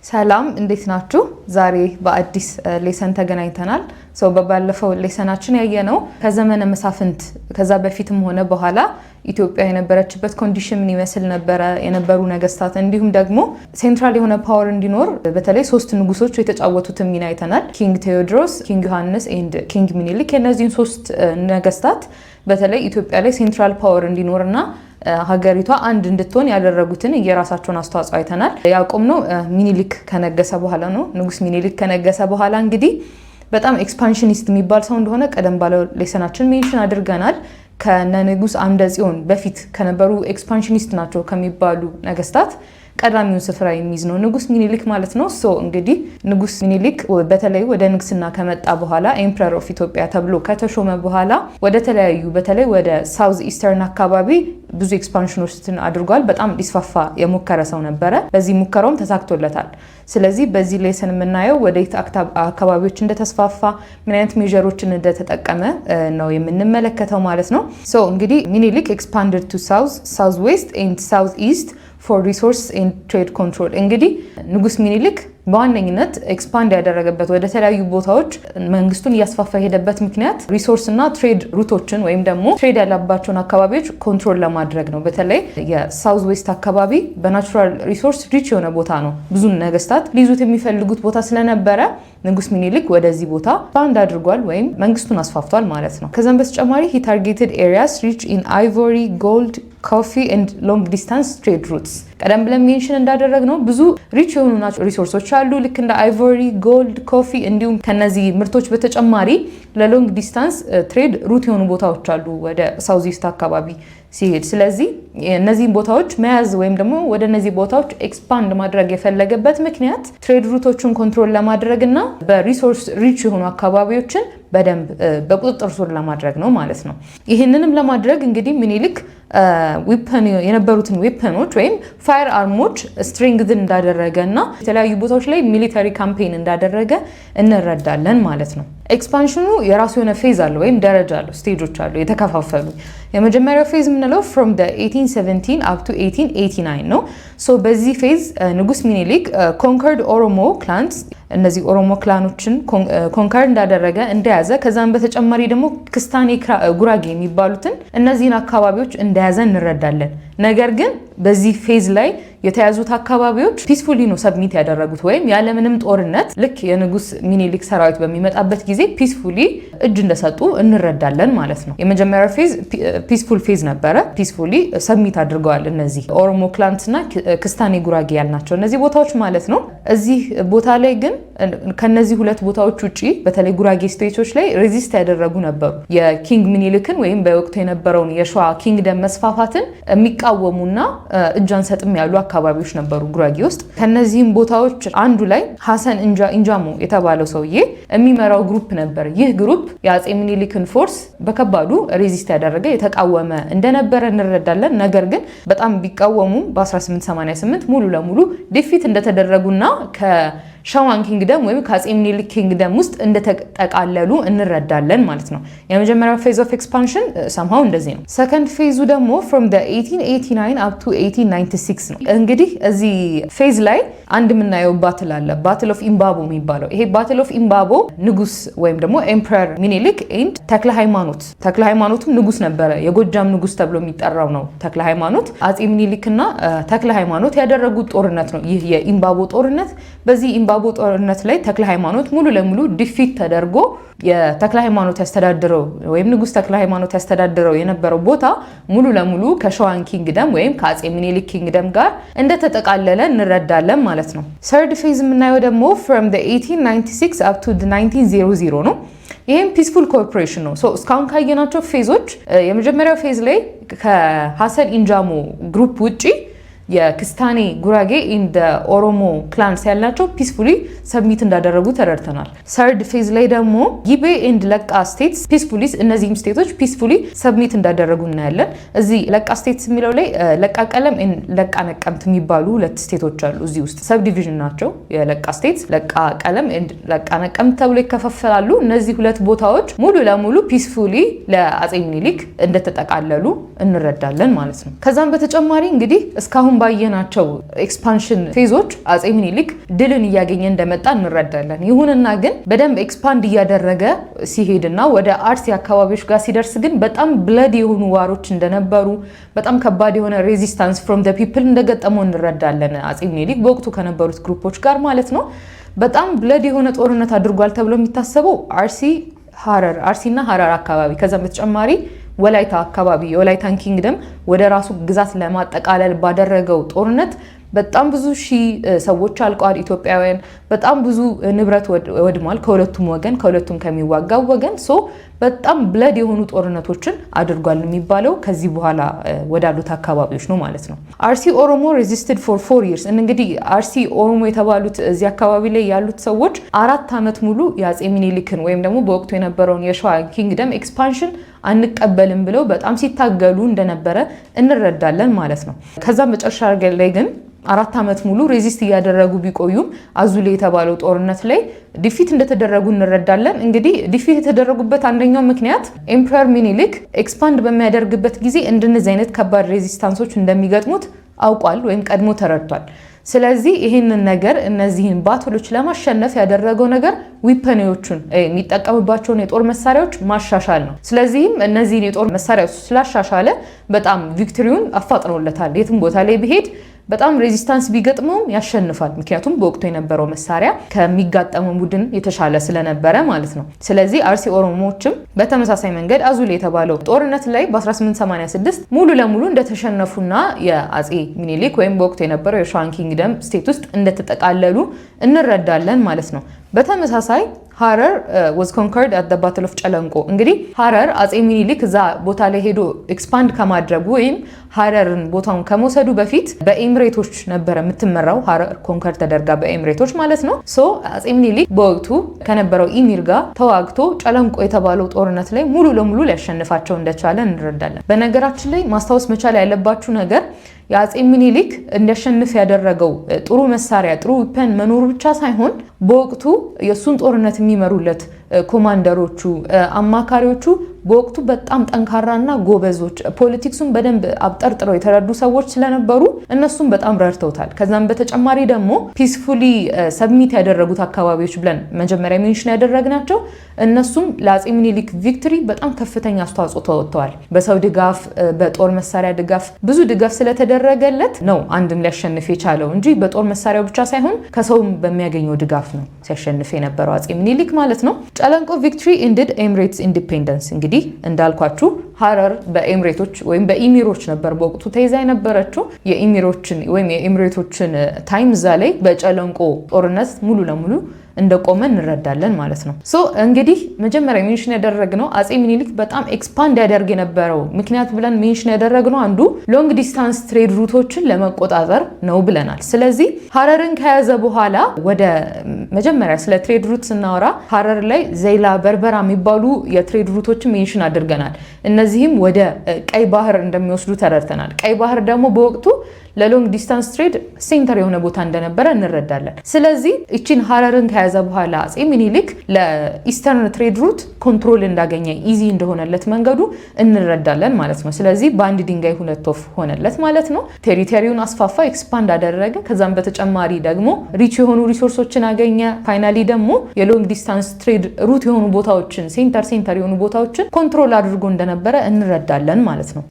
ሰላም እንዴት ናችሁ? ዛሬ በአዲስ ሌሰን ተገናኝተናል። በባለፈው ሌሰናችን ያየነው ከዘመነ መሳፍንት ከዛ በፊትም ሆነ በኋላ ኢትዮጵያ የነበረችበት ኮንዲሽን ምን ይመስል ነበረ፣ የነበሩ ነገስታት እንዲሁም ደግሞ ሴንትራል የሆነ ፓወር እንዲኖር በተለይ ሶስት ንጉሶች የተጫወቱት ሚና አይተናል። ኪንግ ቴዎድሮስ፣ ኪንግ ዮሐንስ ኤንድ ኪንግ ሚኒሊክ። የነዚህን ሶስት ነገስታት በተለይ ኢትዮጵያ ላይ ሴንትራል ፓወር እንዲኖርና ሀገሪቷ አንድ እንድትሆን ያደረጉትን የራሳቸውን አስተዋጽኦ አይተናል። ያቆምነው ሚኒሊክ ከነገሰ በኋላ ነው። ንጉስ ሚኒሊክ ከነገሰ በኋላ እንግዲህ በጣም ኤክስፓንሽኒስት የሚባል ሰው እንደሆነ ቀደም ባለው ሌሰናችን ሜንሽን አድርገናል። ከነንጉስ አምደ ጽዮን በፊት ከነበሩ ኤክስፓንሽኒስት ናቸው ከሚባሉ ነገስታት ቀዳሚውን ስፍራ የሚይዝ ነው ንጉስ ሚኒሊክ ማለት ነው። እንግዲህ ንጉስ ሚኒሊክ በተለይ ወደ ንግስና ከመጣ በኋላ ኤምፐረር ኦፍ ኢትዮጵያ ተብሎ ከተሾመ በኋላ ወደ ተለያዩ በተለይ ወደ ሳውዝ ኢስተርን አካባቢ ብዙ ኤክስፓንሽኖችን አድርጓል። በጣም ሊስፋፋ የሞከረ ሰው ነበረ። በዚህ ሙከራውም ተሳክቶለታል። ስለዚህ በዚህ ሌሰን የምናየው ወደ አካባቢዎች እንደተስፋፋ ምን አይነት ሜጀሮችን እንደተጠቀመ ነው የምንመለከተው ማለት ነው። እንግዲህ ሚኒሊክ ኤክስፓንድድ ቱ ሳውዝ ዌስት ኤንድ ሳውዝ ኢስት for resource and trade control። እንግዲህ ንጉስ ሚኒሊክ በዋነኝነት ኤክስፓንድ ያደረገበት ወደ ተለያዩ ቦታዎች መንግስቱን እያስፋፋ የሄደበት ምክንያት ሪሶርስ እና ትሬድ ሩቶችን ወይም ደግሞ ትሬድ ያለባቸውን አካባቢዎች ኮንትሮል ለማድረግ ነው። በተለይ የሳውዝ ዌስት አካባቢ በናቹራል ሪሶርስ ሪች የሆነ ቦታ ነው። ብዙ ነገስታት ሊይዙት የሚፈልጉት ቦታ ስለነበረ ንጉስ ሚኒሊክ ወደዚህ ቦታ ባንድ አድርጓል ወይም መንግስቱን አስፋፍቷል ማለት ነው። ከዛም በተጨማሪ he targeted areas rich in ivory, gold, coffee and long distance trade routes። ቀደም ብለን ሜንሽን እንዳደረግነው ብዙ ሪች የሆኑ ሪሶርሶች አሉ ልክ እንደ አይቮሪ፣ ጎልድ፣ ኮፊ እንዲሁም ከነዚህ ምርቶች በተጨማሪ ለሎንግ ዲስታንስ ትሬድ ሩት የሆኑ ቦታዎች አሉ ወደ ሳውዝ ኢስት አካባቢ ሲሄድ። ስለዚህ እነዚህን ቦታዎች መያዝ ወይም ደግሞ ወደ እነዚህ ቦታዎች ኤክስፓንድ ማድረግ የፈለገበት ምክንያት ትሬድ ሩቶችን ኮንትሮል ለማድረግ እና በሪሶርስ ሪች የሆኑ አካባቢዎችን በደንብ በቁጥጥር ስር ለማድረግ ነው ማለት ነው። ይህንንም ለማድረግ እንግዲህ ሚኒሊክ የነበሩትን ዌፐኖች ወይም ፋየር አርሞች ስትሬንግዝን እንዳደረገ እና የተለያዩ ቦታዎች ላይ ሚሊተሪ ካምፔን እንዳደረገ እንረዳለን ማለት ነው። ኤክስፓንሽኑ የራሱ የሆነ ፌዝ አለው ወይም ደረጃ አለው፣ ስቴጆች አሉ የተከፋፈሉ። የመጀመሪያው ፌዝ የምንለው from the 1817 up to 1889 ነው። በዚህ ፌዝ ንጉስ ሚኒሊክ ኮንከርድ ኦሮሞ ክላንስ እነዚህ ኦሮሞ ክላኖችን ኮንከር እንዳደረገ እንደያዘ ከዛም በተጨማሪ ደግሞ ክስታኔ ጉራጌ የሚባሉትን እነዚህን አካባቢዎች እንደያዘ እንረዳለን። ነገር ግን በዚህ ፌዝ ላይ የተያዙት አካባቢዎች ፒስፉሊ ነው ሰብሚት ያደረጉት ወይም ያለምንም ጦርነት ልክ የንጉስ ሚኒሊክ ሰራዊት በሚመጣበት ጊዜ ፒስፉሊ እጅ እንደሰጡ እንረዳለን ማለት ነው። የመጀመሪያው ፌዝ ፒስፉል ፌዝ ነበረ። ፒስፉሊ ሰብሚት አድርገዋል እነዚህ ኦሮሞ ክላንስና ክስታኔ ጉራጌ ያልናቸው እነዚህ ቦታዎች ማለት ነው። እዚህ ቦታ ላይ ግን ከነዚህ ሁለት ቦታዎች ውጪ በተለይ ጉራጌ ስቴቶች ላይ ሬዚስት ያደረጉ ነበሩ። የኪንግ ሚኒሊክን ወይም በወቅቱ የነበረውን የሸዋ ኪንግደም መስፋፋትን የሚቃወሙና እጅ አንሰጥም ያሉ አካባቢዎች ነበሩ ጉራጌ ውስጥ። ከነዚህም ቦታዎች አንዱ ላይ ሐሰን ኢንጃሞ የተባለው ሰውዬ የሚመራው ግሩፕ ነበር። ይህ ግሩፕ የአጼ ሚኒሊክን ፎርስ በከባዱ ሬዚስት ያደረገ የተቃወመ እንደነበረ እንረዳለን። ነገር ግን በጣም ቢቃወሙም በ1888 ሙሉ ለሙሉ ዲፊት እንደተደረጉና ከሸዋን ኪንግደም ወይም ከአጼ ሚኒሊክ ኪንግደም ውስጥ እንደተጠቃለሉ እንረዳለን ማለት ነው። የመጀመሪያው ፌዝ ኦፍ ኤክስፓንሽን ሰምሃው እንደዚህ ነው። ሰከንድ ፌዙ ደግሞ from the 1889 up to 1896 ነው። እንግዲህ እዚህ ፌዝ ላይ አንድ የምናየው ባትል አለ፣ ባትል ኦፍ ኢምባቦ የሚባለው። ይሄ ባትል ኦፍ ኢምባቦ ንጉስ ወይም ደግሞ ኤምፐረር ሚኒሊክ ኤንድ ተክለ ሃይማኖቱም ንጉስ ነበረ። የጎጃም ንጉስ ተብሎ የሚጠራው ነው ተክለ ሃይማኖት። አጼ ሚኒሊክና ተክለ ሃይማኖት ያደረጉት ጦርነት ነው ይህ የኢምባቦ ጦርነት። በዚህ ኢምባቦ ጦርነት ላይ ተክለ ሃይማኖት ሙሉ ለሙሉ ዲፊት ተደርጎ የተክለ ሃይማኖት ያስተዳድረው ወይም ንጉስ ተክለ ሃይማኖት ያስተዳድረው የነበረው ቦታ ሙሉ ለሙሉ ከሸዋን ኪንግደም ወይም ከአጼ ሚኒሊክ ኪንግደም ጋር እንደተጠቃለለ እንረዳለን ማለት ነው። ሰርድ ፌዝ የምናየው ደግሞ from the 1896 up to the 1900 ነው። ይሄም ፒስፉል ኮኦፕሬሽን ነው። እስካሁን ካየናቸው ፌዞች የመጀመሪያው ፌዝ ላይ ከሐሰን ኢንጃሞ ግሩፕ ውጪ የክስታኔ ጉራጌ ኢንድ ኦሮሞ ክላንስ ያላቸው ፒስፉሊ ሰብሚት እንዳደረጉ ተረድተናል። ሰርድ ፌዝ ላይ ደግሞ ጊቤ ኤንድ ለቃ ስቴትስ ፒስፉሊ እነዚህም ስቴቶች ፒስፉሊ ሰብሚት እንዳደረጉ እናያለን። እዚህ ለቃ ስቴትስ የሚለው ላይ ለቃ ቀለም ኤንድ ለቃ ነቀምት የሚባሉ ሁለት ስቴቶች አሉ። እዚህ ውስጥ ሰብ ዲቪዥን ናቸው። የለቃ ስቴትስ ለቃ ቀለም ኤንድ ለቃ ነቀምት ተብሎ ይከፋፈላሉ። እነዚህ ሁለት ቦታዎች ሙሉ ለሙሉ ፒስፉሊ ለአጼ ሚኒሊክ እንደተጠቃለሉ እንረዳለን ማለት ነው። ከዛም በተጨማሪ እንግዲህ እስካሁን ባየናቸው ኤክስፓንሽን ፌዞች አጼ ምኒልክ ድልን እያገኘ እንደመጣ እንረዳለን። ይሁንና ግን በደንብ ኤክስፓንድ እያደረገ ሲሄድና ወደ አርሲ አካባቢዎች ጋር ሲደርስ ግን በጣም ብለድ የሆኑ ዋሮች እንደነበሩ በጣም ከባድ የሆነ ሬዚስታንስ ፍሮም ዘ ፒፕል እንደገጠመው እንረዳለን። አጼ ምኒልክ በወቅቱ ከነበሩት ግሩፖች ጋር ማለት ነው። በጣም ብለድ የሆነ ጦርነት አድርጓል ተብሎ የሚታሰበው አርሲና ሀረር አካባቢ ከዛም በተጨማሪ ወላይታ አካባቢ የወላይታን ኪንግደም ወደ ራሱ ግዛት ለማጠቃለል ባደረገው ጦርነት በጣም ብዙ ሺህ ሰዎች አልቀዋል። ኢትዮጵያውያን በጣም ብዙ ንብረት ወድሟል። ከሁለቱም ከሚዋጋው ወገን በጣም ብለድ የሆኑ ጦርነቶችን አድርጓል የሚባለው ከዚህ በኋላ ወዳሉት አካባቢዎች ነው ማለት ነው። አርሲ ኦሮሞ ሬዚስትድ ፎር 4 years። እንግዲህ አርሲ ኦሮሞ የተባሉት እዚህ አካባቢ ላይ ያሉት ሰዎች 4 ዓመት ሙሉ የአጼ ምኒልክን ወይም ደግሞ በወቅቱ የነበረውን የሸዋ ኪንግደም ኤክስፓንሽን አንቀበልም ብለው በጣም ሲታገሉ እንደነበረ እንረዳለን ማለት ነው። ከዛም መጨረሻ ላይ ግን 4 ዓመት ሙሉ ሬዚስት እያደረጉ ቢቆዩም አዙሌ የተባለው ጦርነት ላይ ዲፊት እንደተደረጉ እንረዳለን። እንግዲህ ዲፊት የተደረጉበት አንደኛው ምክንያት ኤምፐረር ሚኒሊክ ኤክስፓንድ በሚያደርግበት ጊዜ እንደነዚህ አይነት ከባድ ሬዚስታንሶች እንደሚገጥሙት አውቋል ወይም ቀድሞ ተረድቷል። ስለዚህ ይህንን ነገር እነዚህን ባትሎች ለማሸነፍ ያደረገው ነገር ዊፐኔዎቹን የሚጠቀምባቸውን የጦር መሳሪያዎች ማሻሻል ነው። ስለዚህም እነዚህን የጦር መሳሪያዎች ስላሻሻለ በጣም ቪክቶሪውን አፋጥኖለታል። የትም ቦታ ላይ ቢሄድ በጣም ሬዚስታንስ ቢገጥመውም ያሸንፋል። ምክንያቱም በወቅቱ የነበረው መሳሪያ ከሚጋጠመው ቡድን የተሻለ ስለነበረ ማለት ነው። ስለዚህ አርሲ ኦሮሞዎችም በተመሳሳይ መንገድ አዙሌ የተባለው ጦርነት ላይ በ1886 ሙሉ ለሙሉ እንደተሸነፉና የአጼ ሚኒሊክ ወይም በወቅቱ የነበረው የሸዋን ኪንግደም ስቴት ውስጥ እንደተጠቃለሉ እንረዳለን ማለት ነው። በተመሳሳይ ሀረር was conquered at the battle of ጨለንቆ። እንግዲህ ሀረር አጼ ሚኒሊክ እዛ ቦታ ላይ ሄዶ ኤክስፓንድ ከማድረጉ ወይም ሀረርን ቦታውን ከመውሰዱ በፊት በኤምሬቶች ነበረ የምትመራው። ሀረር ኮንከር ተደርጋ በኤምሬቶች ማለት ነው። አጼ ሚኒሊክ በወቅቱ ከነበረው ኢሚር ጋር ተዋግቶ ጨለንቆ የተባለው ጦርነት ላይ ሙሉ ለሙሉ ሊያሸንፋቸው እንደቻለ እንረዳለን። በነገራችን ላይ ማስታወስ መቻል ያለባችሁ ነገር የአጼ ሚኒሊክ እንዲያሸንፍ ያደረገው ጥሩ መሳሪያ ጥሩ ዊፐን መኖሩ ብቻ ሳይሆን በወቅቱ የሱን ጦርነት የሚመሩለት ኮማንደሮቹ አማካሪዎቹ በወቅቱ በጣም ጠንካራና ጎበዞች ፖለቲክሱን በደንብ አብጠርጥረው የተረዱ ሰዎች ስለነበሩ እነሱም በጣም ረድተውታል። ከዛም በተጨማሪ ደግሞ ፒስፉሊ ሰብሚት ያደረጉት አካባቢዎች ብለን መጀመሪያ ሜንሽን ያደረግናቸው እነሱም ለአጼ ሚኒሊክ ቪክቶሪ በጣም ከፍተኛ አስተዋጽኦ ተወጥተዋል። በሰው ድጋፍ፣ በጦር መሳሪያ ድጋፍ፣ ብዙ ድጋፍ ስለተደረገለት ነው አንድም ሊያሸንፍ የቻለው እንጂ በጦር መሳሪያው ብቻ ሳይሆን ከሰውም በሚያገኘው ድጋፍ ነው ሲያሸንፍ የነበረው አጼ ሚኒሊክ ማለት ነው። ጨለንቆ ቪክቶሪ ኢንድድ ኤምሬትስ ኢንዲፔንደንስ። እንግዲህ እንዳልኳችሁ ሀረር በኤምሬቶች ወይም በኢሚሮች ነበር በወቅቱ ተይዛ የነበረችው። የኢሚሮችን ወይም የኤምሬቶችን ታይም እዛ ላይ በጨለንቆ ጦርነት ሙሉ ለሙሉ እንደቆመ እንረዳለን ማለት ነው። እንግዲህ መጀመሪያ ሜንሽን ያደረግነው አጼ ሚኒሊክ በጣም ኤክስፓንድ ያደርግ የነበረው ምክንያት ብለን ሜንሽን ያደረግነው አንዱ ሎንግ ዲስታንስ ትሬድ ሩቶችን ለመቆጣጠር ነው ብለናል። ስለዚህ ሀረርን ከያዘ በኋላ ወደ መጀመሪያ ስለ ትሬድ ሩት ስናወራ ሀረር ላይ ዘይላ፣ በርበራ የሚባሉ የትሬድ ሩቶችን ሜንሽን አድርገናል። እነዚህም ወደ ቀይ ባህር እንደሚወስዱ ተረድተናል። ቀይ ባህር ደግሞ በወቅቱ ለሎንግ ዲስታንስ ትሬድ ሴንተር የሆነ ቦታ እንደነበረ እንረዳለን። ስለዚህ እቺን ሀረርን ከያዘ በኋላ አጼ ሚኒሊክ ለኢስተርን ትሬድ ሩት ኮንትሮል እንዳገኘ ኢዚ እንደሆነለት መንገዱ እንረዳለን ማለት ነው። ስለዚህ በአንድ ድንጋይ ሁለት ወፍ ሆነለት ማለት ነው። ቴሪቶሪውን አስፋፋ፣ ኤክስፓንድ አደረገ። ከዛም በተጨማሪ ደግሞ ሪች የሆኑ ሪሶርሶችን አገኘ። ፋይናሊ ደግሞ የሎንግ ዲስታንስ ትሬድ ሩት የሆኑ ቦታዎችን ሴንተር የሆኑ ቦታዎችን ኮንትሮል አድርጎ እንደነበረ እንረዳለን ማለት ነው።